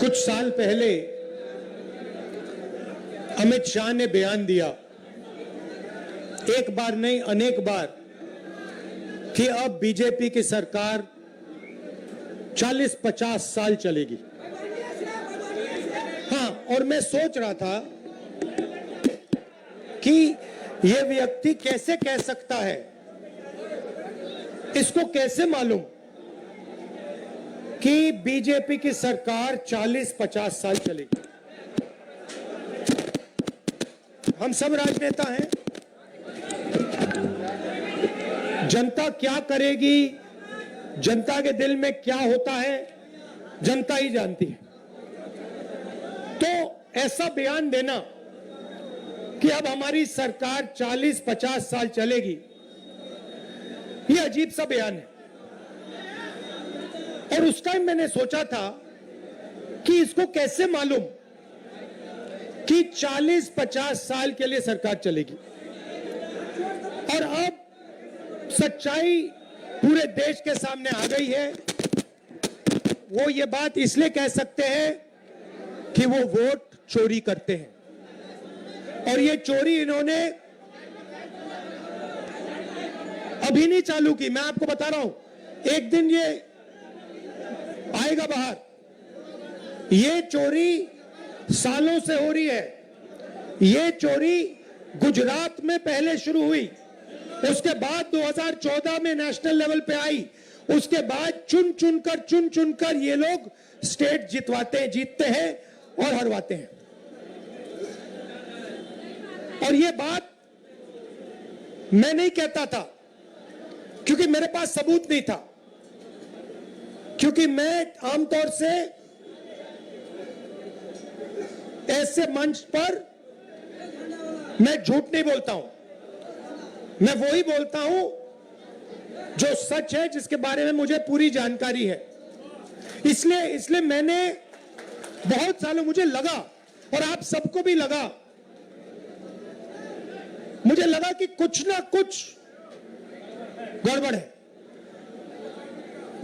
कुछ साल पहले अमित शाह ने बयान दिया, एक बार नहीं अनेक बार, कि अब बीजेपी की सरकार 40-50 साल चलेगी। हाँ, और मैं सोच रहा था कि यह व्यक्ति कैसे कह सकता है, इसको कैसे मालूम कि बीजेपी की सरकार 40-50 साल चलेगी। हम सब राजनेता हैं, जनता क्या करेगी, जनता के दिल में क्या होता है, जनता ही जानती है। तो ऐसा बयान देना कि अब हमारी सरकार 40-50 साल चलेगी, ये अजीब सा बयान है। और उस टाइम मैंने सोचा था कि इसको कैसे मालूम कि 40-50 साल के लिए सरकार चलेगी। और अब सच्चाई पूरे देश के सामने आ गई है। वो ये बात इसलिए कह सकते हैं कि वो वोट चोरी करते हैं, और ये चोरी इन्होंने अभी नहीं चालू की। मैं आपको बता रहा हूं, एक दिन ये आएगा बाहर। ये चोरी सालों से हो रही है। ये चोरी गुजरात में पहले शुरू हुई, उसके बाद 2014 में नेशनल लेवल पे आई, उसके बाद चुन चुनकर ये लोग स्टेट जीतते हैं और हरवाते हैं। और ये बात मैं नहीं कहता था क्योंकि मेरे पास सबूत नहीं था, क्योंकि मैं आमतौर से ऐसे मंच पर मैं झूठ नहीं बोलता हूं। मैं वही बोलता हूं जो सच है, जिसके बारे में मुझे पूरी जानकारी है। इसलिए मैंने बहुत सालों, मुझे लगा और आप सबको भी लगा, मुझे लगा कि कुछ ना कुछ गड़बड़ है।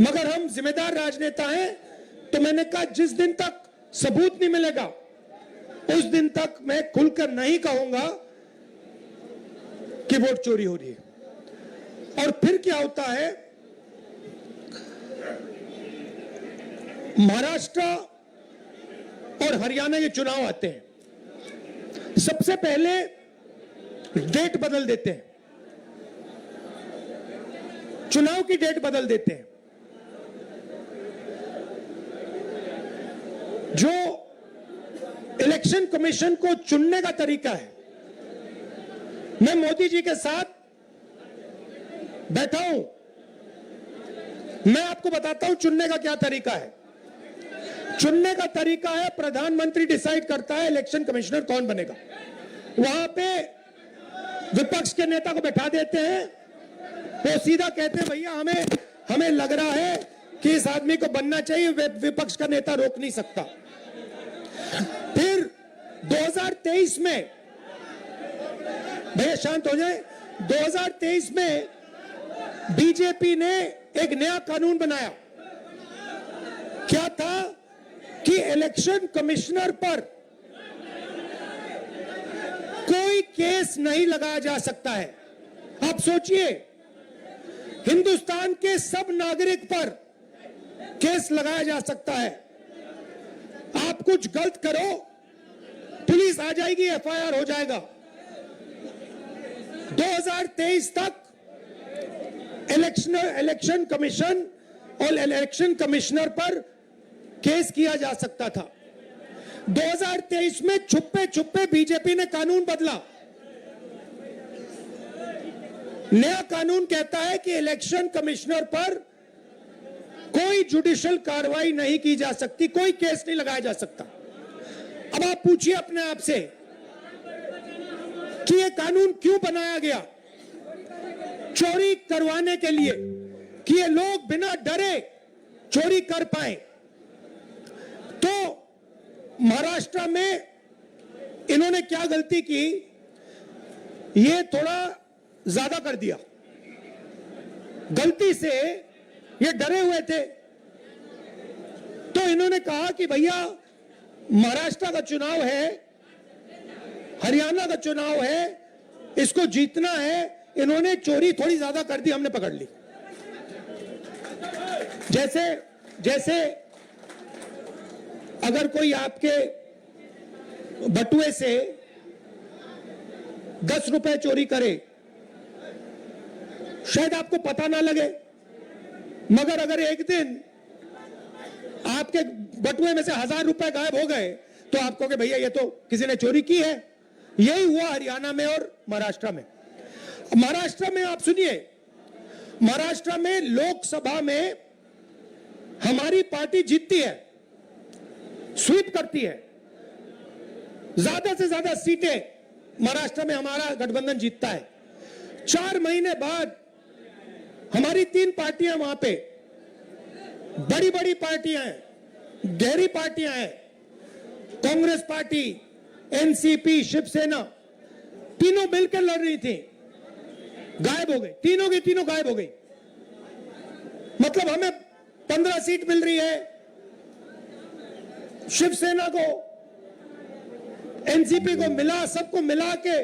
मगर हम जिम्मेदार राजनेता हैं, तो मैंने कहा जिस दिन तक सबूत नहीं मिलेगा उस दिन तक मैं खुलकर नहीं कहूंगा कि वोट चोरी हो रही है। और फिर क्या होता है, महाराष्ट्र और हरियाणा के चुनाव आते हैं, सबसे पहले डेट बदल देते हैं, चुनाव की डेट बदल देते हैं। जो इलेक्शन कमीशन को चुनने का तरीका है, मैं मोदी जी के साथ बैठा हूं, मैं आपको बताता हूं चुनने का क्या तरीका है। चुनने का तरीका है, प्रधानमंत्री डिसाइड करता है इलेक्शन कमिश्नर कौन बनेगा। वहां पे विपक्ष के नेता को बैठा देते हैं, वो सीधा कहते हैं भैया हमें लग रहा है कि इस आदमी को बनना चाहिए, विपक्ष का नेता रोक नहीं सकता। फिर 2023 में, भैया शांत हो जाए, 2023 में बीजेपी ने एक नया कानून बनाया। क्या था कि इलेक्शन कमिश्नर पर कोई केस नहीं लगाया जा सकता है। आप सोचिए, हिंदुस्तान के सब नागरिक पर केस लगाया जा सकता है। आप कुछ गलत करो, पुलिस आ जाएगी, एफआईआर हो जाएगा। 2023 तक इलेक्शन कमीशन और इलेक्शन कमिश्नर पर केस किया जा सकता था। 2023 में छुपे बीजेपी ने कानून बदला। नया कानून कहता है कि इलेक्शन कमिश्नर पर कोई जुडिशियल कार्रवाई नहीं की जा सकती, कोई केस नहीं लगाया जा सकता। अब आप पूछिए अपने आप से कि यह कानून क्यों बनाया गया? चोरी करवाने के लिए, कि ये लोग बिना डरे चोरी कर पाए। तो महाराष्ट्र में इन्होंने क्या गलती की, ये थोड़ा ज्यादा कर दिया। गलती से ये डरे हुए थे, तो इन्होंने कहा कि भैया महाराष्ट्र का चुनाव है, हरियाणा का चुनाव है, इसको जीतना है। इन्होंने चोरी थोड़ी ज्यादा कर दी, हमने पकड़ ली। जैसे अगर कोई आपके बटुए से 10 रुपए चोरी करे, शायद आपको पता ना लगे, मगर अगर एक दिन आपके बटुए में से 1000 रुपए गायब हो गए तो आप कहोगे भैया ये तो किसी ने चोरी की है। यही हुआ हरियाणा में और महाराष्ट्र में। महाराष्ट्र में आप सुनिए, महाराष्ट्र में लोकसभा में हमारी पार्टी जीतती है, स्वीप करती है, ज्यादा से ज्यादा सीटें महाराष्ट्र में हमारा गठबंधन जीतता है। 4 महीने बाद हमारी 3 पार्टियां वहां पे, बड़ी बड़ी पार्टियां हैं, गहरी पार्टियां हैं, कांग्रेस पार्टी, एनसीपी, शिवसेना, तीनों मिलकर लड़ रही थी, गायब हो गई। तीनों की तीनों गायब हो गई। मतलब हमें 15 सीट मिल रही है, शिवसेना को, एनसीपी को मिला, सबको मिला के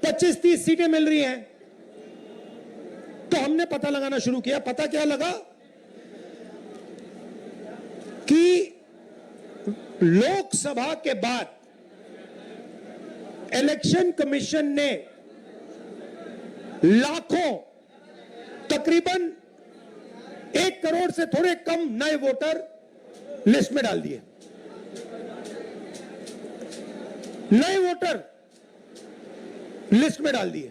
25-30 सीटें मिल रही हैं। तो हमने पता लगाना शुरू किया। पता क्या लगा कि लोकसभा के बाद इलेक्शन कमीशन ने लाखों, तकरीबन 1 करोड़ से थोड़े कम नए वोटर लिस्ट में डाल दिए। नए वोटर लिस्ट में डाल दिए,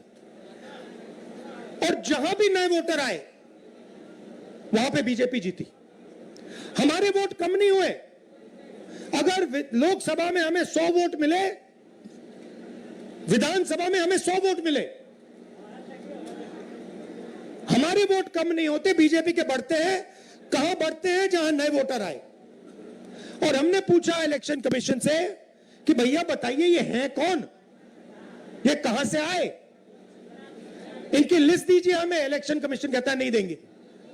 और जहां भी नए वोटर आए वहां पे बीजेपी जीती। हमारे वोट कम नहीं हुए। अगर लोकसभा में हमें 100 वोट मिले, विधानसभा में हमें 100 वोट मिले, हमारे वोट कम नहीं होते, बीजेपी के बढ़ते हैं। कहां बढ़ते हैं? जहां नए वोटर आए। और हमने पूछा इलेक्शन कमीशन से कि भैया बताइए ये हैं कौन, ये कहां से आए, इनकी लिस्ट दीजिए हमें। इलेक्शन कमीशन कहता है नहीं देंगे।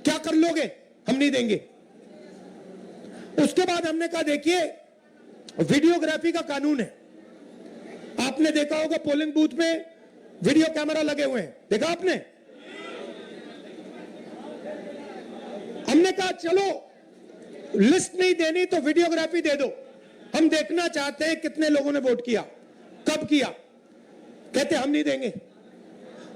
क्या कर लोगे? हम नहीं देंगे। उसके बाद हमने कहा देखिए वीडियोग्राफी का कानून है, आपने देखा होगा पोलिंग बूथ में वीडियो कैमरा लगे हुए हैं, देखा आपने? हमने कहा चलो लिस्ट नहीं देनी तो वीडियोग्राफी दे दो, हम देखना चाहते हैं कितने लोगों ने वोट किया, कब किया। कहते हम नहीं देंगे।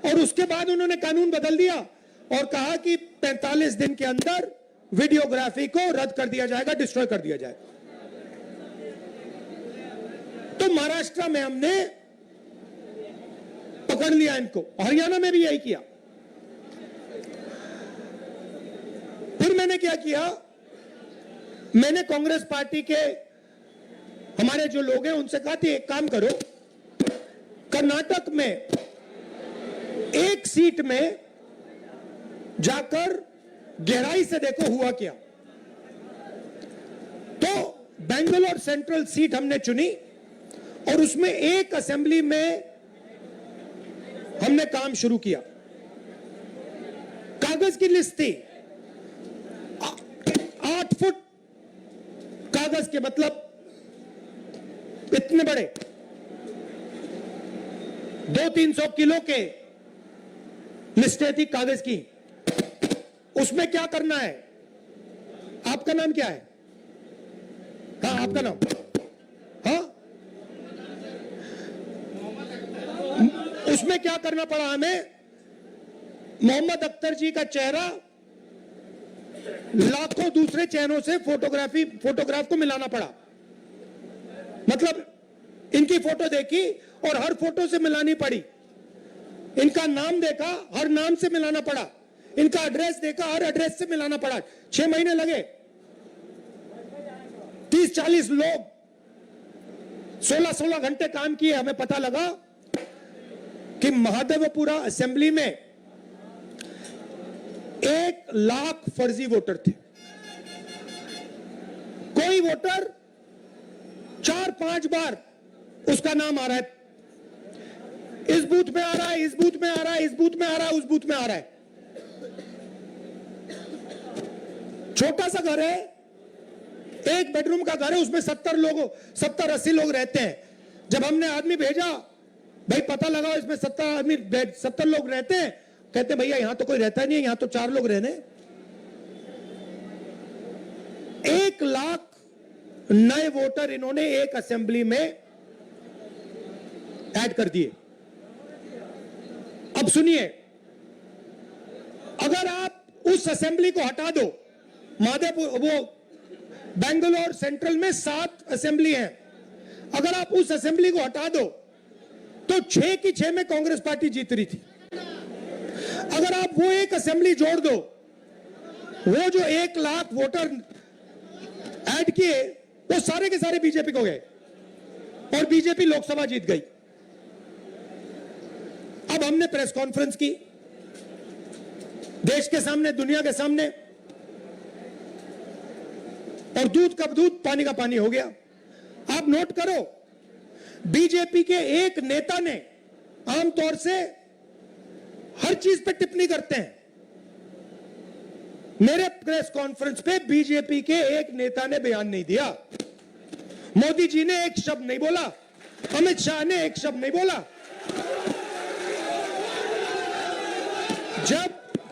और उसके बाद उन्होंने कानून बदल दिया और कहा कि 45 दिन के अंदर वीडियोग्राफी को रद्द कर दिया जाएगा, डिस्ट्रॉय कर दिया जाएगा। तो महाराष्ट्र में हमने पकड़ लिया इनको, हरियाणा में भी यही किया। फिर मैंने क्या किया, मैंने कांग्रेस पार्टी के हमारे जो लोग हैं उनसे कहा कि एक काम करो, कर्नाटक में एक सीट में जाकर गहराई से देखो हुआ क्या। तो बेंगलोर सेंट्रल सीट हमने चुनी और उसमें एक असेंबली में हमने काम शुरू किया। कागज की लिस्ट थी, 8 फुट कागज के, मतलब इतने बड़े, 200-300 किलो के लिस्टें थी कागज की। उसमें क्या करना है? आपका नाम क्या है? हाँ आपका नाम? हाँ, उसमें क्या करना पड़ा हमें? मोहम्मद अख्तर जी का चेहरा लाखों दूसरे चेहरों से फोटोग्राफ को मिलाना पड़ा। मतलब इनकी फोटो देखी और हर फोटो से मिलानी पड़ी। इनका नाम देखा, हर नाम से मिलाना पड़ा। इनका एड्रेस देखा, हर एड्रेस से मिलाना पड़ा। 6 महीने लगे। 30-40 लोग 16-16 घंटे काम किए। हमें पता लगा कि महादेवपुरा असेंबली में 1 लाख फर्जी वोटर थे। कोई वोटर 4-5 बार उसका नाम आ रहा है, इस बूथ में आ रहा है, इस बूथ में आ रहा है, इस बूथ में आ रहा है, उस बूथ में आ रहा है। छोटा सा घर है, एक बेडरूम का घर है, उसमें 70-80 लोग रहते हैं। जब हमने आदमी भेजा, भाई पता लगाओ इसमें 70 लोग रहते हैं, कहते भैया यहां तो कोई रहता नहीं है, यहां तो 4 लोग रहने। 1 लाख नए वोटर इन्होंने एक असेंबली में ऐड कर दिए। अब सुनिए, अगर आप उस असेंबली को हटा दो, माधेपुर, वो बेंगलोर सेंट्रल में 7 असेंबली हैं, अगर आप उस असेंबली को हटा दो तो 6 की 6 में कांग्रेस पार्टी जीत रही थी। अगर आप वो एक असेंबली जोड़ दो, वो जो 1 लाख वोटर ऐड किए वो सारे के सारे बीजेपी को गए और बीजेपी लोकसभा जीत गई। अब हमने प्रेस कॉन्फ्रेंस की, देश के सामने, दुनिया के सामने, और दूध का दूध पानी का पानी हो गया। आप नोट करो, बीजेपी के एक नेता ने आमतौर से हर चीज पे टिप्पणी करते हैं। मेरे प्रेस कॉन्फ्रेंस पे बीजेपी के एक नेता ने बयान नहीं दिया, मोदी जी ने एक शब्द नहीं बोला, अमित शाह ने एक शब्द नहीं बोला।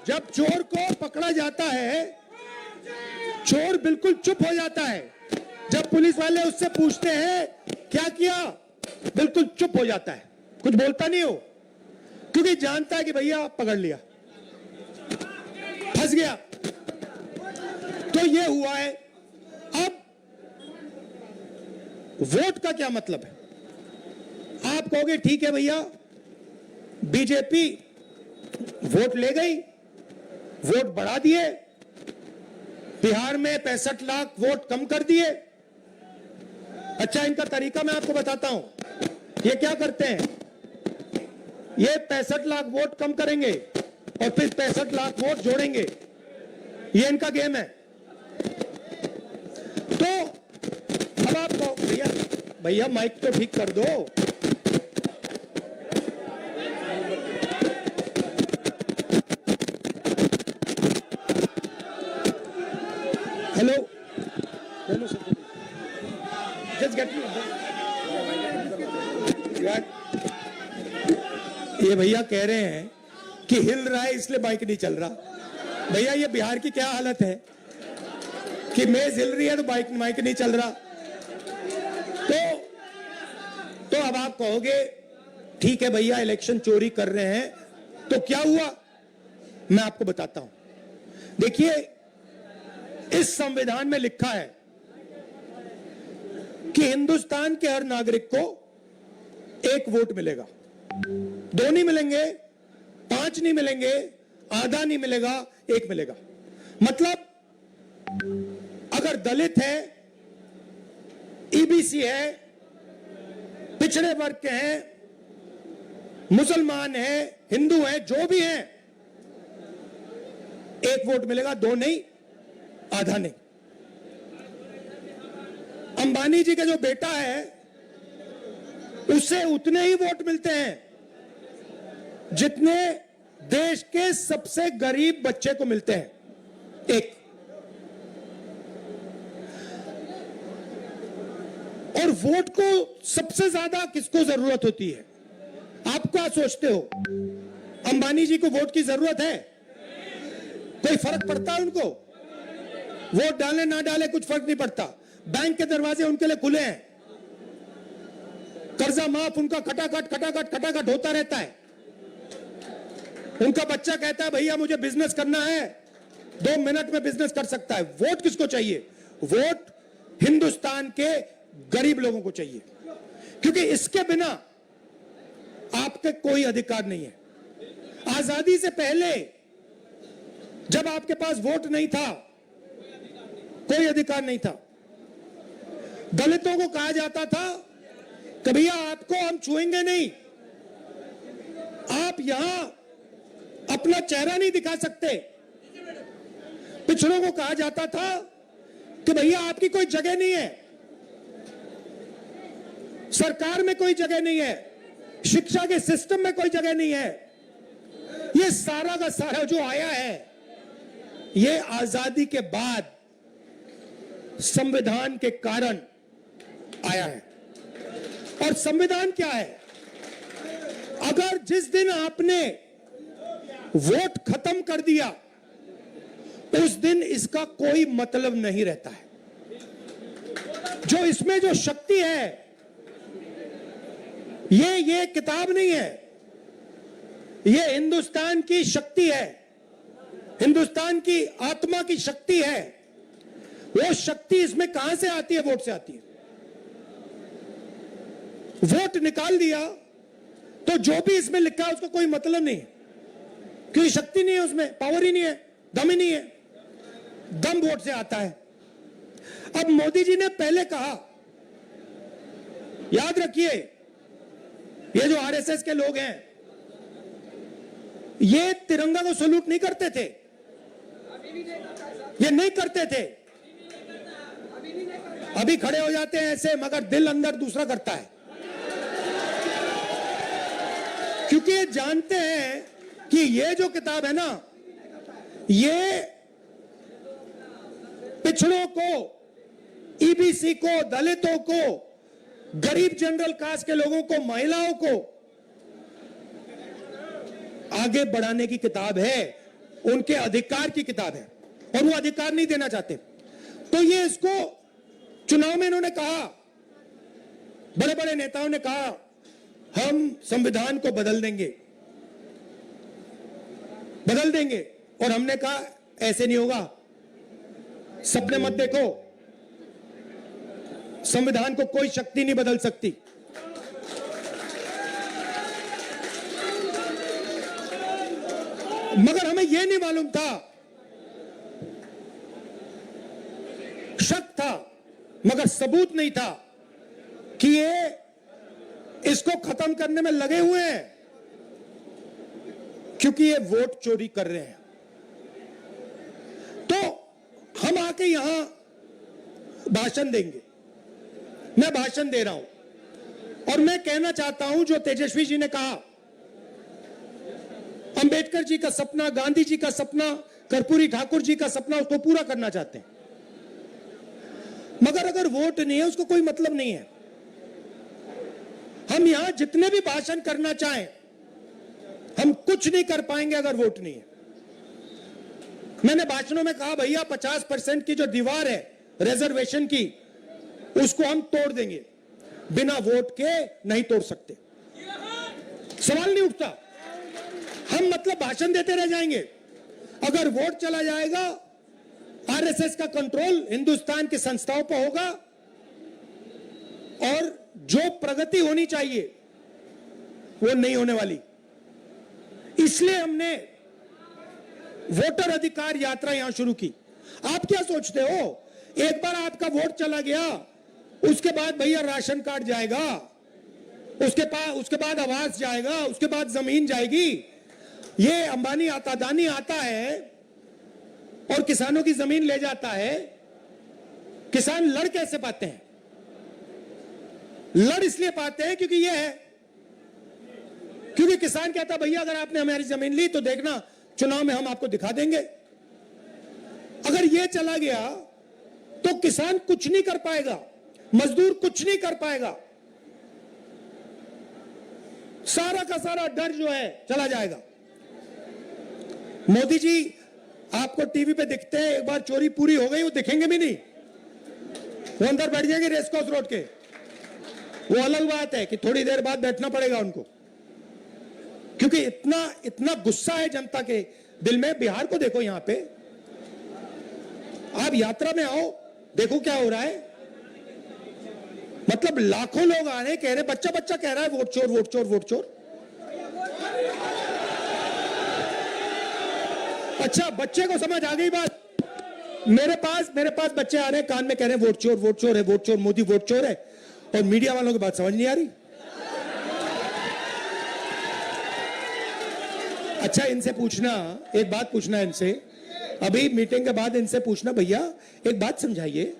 जब चोर को पकड़ा जाता है, चोर बिल्कुल चुप हो जाता है। जब पुलिस वाले उससे पूछते हैं क्या किया, बिल्कुल चुप हो जाता है, कुछ बोलता नहीं हो, क्योंकि जानता है कि भैया पकड़ लिया, फंस गया। तो ये हुआ है। अब वोट का क्या मतलब है? आप कहोगे ठीक है भैया, बीजेपी वोट ले गई, वोट बढ़ा दिए, बिहार में 65 लाख वोट कम कर दिए। अच्छा, इनका तरीका मैं आपको बताता हूं। ये क्या करते हैं, ये 65 लाख वोट कम करेंगे और फिर 65 लाख वोट जोड़ेंगे, ये इनका गेम है। तो अब आप भैया माइक तो ठीक कर दो। हेलो, जस्ट गेट ये भैया कह रहे हैं कि हिल रहा है इसलिए बाइक नहीं चल रहा। भैया ये बिहार की क्या हालत है कि मेज हिल रही है तो माइक नहीं चल रहा। तो अब आप कहोगे ठीक है भैया, इलेक्शन चोरी कर रहे हैं, तो क्या हुआ, मैं आपको बताता हूं। देखिए, इस संविधान में लिखा है कि हिंदुस्तान के हर नागरिक को 1 वोट मिलेगा। 2 नहीं मिलेंगे, 5 नहीं मिलेंगे, आधा नहीं मिलेगा, 1 मिलेगा। मतलब अगर दलित है, ईबीसी है, पिछड़े वर्ग के हैं, मुसलमान है, हिंदू है, जो भी है, 1 वोट मिलेगा, 2 नहीं, आधा नहीं। अंबानी जी का जो बेटा है उसे उतने ही वोट मिलते हैं जितने देश के सबसे गरीब बच्चे को मिलते हैं, 1। और वोट को सबसे ज्यादा किसको जरूरत होती है? आप क्या सोचते हो, अंबानी जी को वोट की जरूरत है? कोई फर्क पड़ता है उनको? वोट डाले ना डाले कुछ फर्क नहीं पड़ता। बैंक के दरवाजे उनके लिए खुले हैं, कर्जा माफ उनका खटाखट होता रहता है। उनका बच्चा कहता है भैया मुझे बिजनेस करना है, 2 मिनट में बिजनेस कर सकता है। वोट किसको चाहिए? वोट हिंदुस्तान के गरीब लोगों को चाहिए, क्योंकि इसके बिना आपके कोई अधिकार नहीं है। आजादी से पहले जब आपके पास वोट नहीं था, कोई अधिकार नहीं था। दलितों को कहा जाता था कि भैया आपको हम छुएंगे नहीं, आप यहां अपना चेहरा नहीं दिखा सकते। पिछड़ों को कहा जाता था कि भैया आपकी कोई जगह नहीं है, सरकार में कोई जगह नहीं है, शिक्षा के सिस्टम में कोई जगह नहीं है। ये सारा का सारा जो आया है, ये आजादी के बाद संविधान के कारण आया है। और संविधान क्या है? अगर जिस दिन आपने वोट खत्म कर दिया उस दिन इसका कोई मतलब नहीं रहता है। जो इसमें जो शक्ति है, ये किताब नहीं है, ये हिंदुस्तान की शक्ति है, हिंदुस्तान की आत्मा की शक्ति है। वो शक्ति इसमें कहां से आती है? वोट से आती है। वोट निकाल दिया तो जो भी इसमें लिखा है उसका कोई मतलब नहीं है, क्योंकि शक्ति नहीं है उसमें, पावर ही नहीं है, दम ही नहीं है। दम वोट से आता है। अब मोदी जी ने पहले कहा, याद रखिए, ये जो आरएसएस के लोग हैं ये तिरंगा को सलूट नहीं करते थे, ये नहीं करते थे। अभी खड़े हो जाते हैं ऐसे, मगर दिल अंदर दूसरा करता है, क्योंकि ये जानते हैं कि ये जो किताब है ना, ये पिछड़ों को, ईबीसी को, दलितों को, गरीब जनरल कास्ट के लोगों को, महिलाओं को आगे बढ़ाने की किताब है, उनके अधिकार की किताब है, और वो अधिकार नहीं देना चाहते। तो ये इसको चुनाव में इन्होंने कहा, बड़े बड़े नेताओं ने कहा हम संविधान को बदल देंगे, बदल देंगे, और हमने कहा ऐसे नहीं होगा, सपने मत देखो, संविधान को कोई शक्ति नहीं बदल सकती। मगर हमें यह नहीं मालूम था, शक था मगर सबूत नहीं था कि ये इसको खत्म करने में लगे हुए हैं, क्योंकि ये वोट चोरी कर रहे हैं। तो हम आके यहां भाषण देंगे, मैं भाषण दे रहा हूं और मैं कहना चाहता हूं जो तेजस्वी जी ने कहा, अंबेडकर जी का सपना, गांधी जी का सपना, कर्पूरी ठाकुर जी का सपना, उसको पूरा करना चाहते हैं। मगर अगर वोट नहीं है उसको कोई मतलब नहीं है। हम यहां जितने भी भाषण करना चाहें हम कुछ नहीं कर पाएंगे अगर वोट नहीं है। मैंने भाषणों में कहा भैया 50% की जो दीवार है रिजर्वेशन की, उसको हम तोड़ देंगे, बिना वोट के नहीं तोड़ सकते, सवाल नहीं उठता। हम मतलब भाषण देते रह जाएंगे। अगर वोट चला जाएगा, आरएसएस का कंट्रोल हिंदुस्तान की संस्थाओं पर होगा और जो प्रगति होनी चाहिए वो नहीं होने वाली। इसलिए हमने वोटर अधिकार यात्रा यहां शुरू की। आप क्या सोचते हो, एक बार आपका वोट चला गया उसके बाद भैया राशन कार्ड जाएगा, उसके बाद आवास जाएगा, उसके बाद जमीन जाएगी। ये अंबानी आता, अदानी आता है और किसानों की जमीन ले जाता है। किसान लड़ कैसे पाते हैं? लड़ इसलिए पाते हैं क्योंकि ये है, क्योंकि किसान कहता भैया अगर आपने हमारी जमीन ली तो देखना चुनाव में हम आपको दिखा देंगे। अगर ये चला गया तो किसान कुछ नहीं कर पाएगा, मजदूर कुछ नहीं कर पाएगा, सारा का सारा डर जो है चला जाएगा। मोदी जी आपको टीवी पे दिखते हैं, एक बार चोरी पूरी हो गई वो दिखेंगे भी नहीं, वो अंदर बैठ जाएंगे रेसकोर्स रोड के। वो अलग बात है कि थोड़ी देर बाद बैठना पड़ेगा उनको, क्योंकि इतना गुस्सा है जनता के दिल में। बिहार को देखो, यहां पे आप यात्रा में आओ, देखो क्या हो रहा है। मतलब लाखों लोग आ रहे हैं, कह रहे, बच्चा बच्चा कह रहा है वोट चोर, वोट चोर, वोट चोर। अच्छा, बच्चे को समझ आ गई बात। मेरे पास बच्चे आ रहे हैं, कान में कह रहे हैं वोट चोर, वोट चोर है, वोट चोर, मोदी वोट चोर है, और मीडिया वालों की बात समझ नहीं आ रही। अच्छा, इनसे पूछना, एक बात पूछना इनसे, अभी मीटिंग के बाद इनसे पूछना, भैया एक बात समझाइए,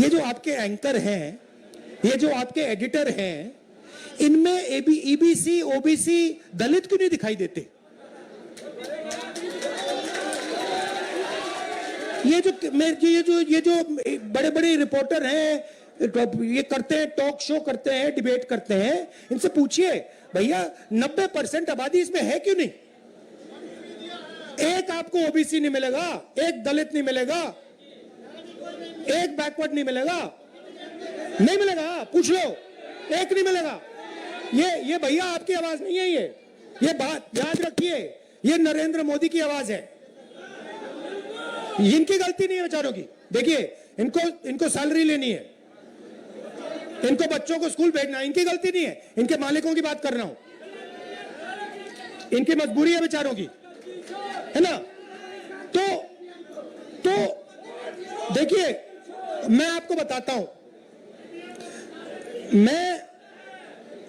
ये जो आपके एंकर हैं, ये जो आपके एडिटर हैं, इनमें ईबीसी, ओबीसी, दलित क्यों नहीं दिखाई देते? ये जो बड़े बड़े रिपोर्टर हैं, ये करते हैं, टॉक शो करते हैं, डिबेट करते हैं, इनसे पूछिए भैया 90% आबादी इसमें है क्यों नहीं? एक आपको ओबीसी नहीं मिलेगा, एक दलित नहीं मिलेगा, एक बैकवर्ड नहीं मिलेगा, नहीं मिलेगा, पूछ लो, एक नहीं मिलेगा। ये भैया आपकी आवाज नहीं है, ये बात याद रखिए, ये नरेंद्र मोदी की आवाज है, इनकी गलती नहीं है बेचारों की। देखिए इनको सैलरी लेनी है, इनको बच्चों को स्कूल भेजना है, इनकी गलती नहीं है, इनके मालिकों की बात कर रहा हूं, इनकी मजबूरी है बेचारों की, है ना? तो देखिए मैं आपको बताता हूं,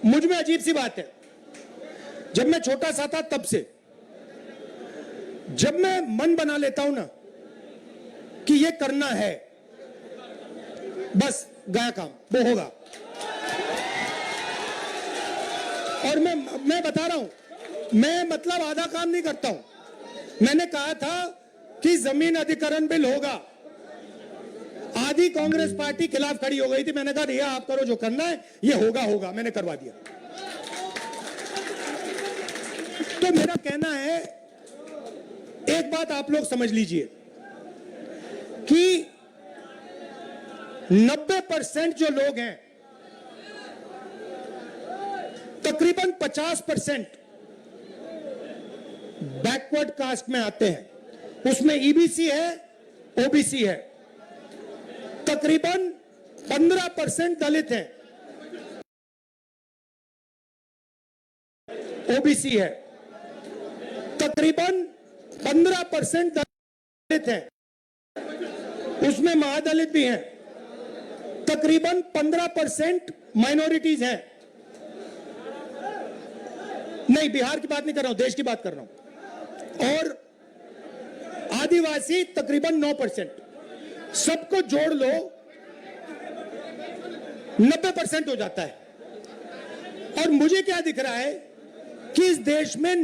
मुझ में अजीब सी बात है, जब मैं छोटा सा था तब से, जब मैं मन बना लेता हूं ना कि ये करना है, बस गया काम, वो होगा। और मैं बता रहा हूं, मैं मतलब आधा काम नहीं करता हूं। मैंने कहा था कि जमीन अधिग्रहण बिल होगा, आधी कांग्रेस पार्टी खिलाफ खड़ी हो गई थी, मैंने कहा रिया आप करो जो करना है, ये होगा, मैंने करवा दिया। तो मेरा कहना है, एक बात आप लोग समझ लीजिए कि 90% जो लोग हैं, तकरीबन 50% बैकवर्ड कास्ट में आते हैं, उसमें ईबीसी है, ओबीसी है, तकरीबन 15% दलित हैं, ओबीसी है, तकरीबन 15% दलित हैं, उसमें महादलित भी हैं, तकरीबन 15% माइनॉरिटीज हैं। नहीं, बिहार की बात नहीं कर रहा हूं, देश की बात कर रहा हूं। और आदिवासी तकरीबन 9%, सबको जोड़ लो 90% हो जाता है। और मुझे क्या दिख रहा है कि इस देश में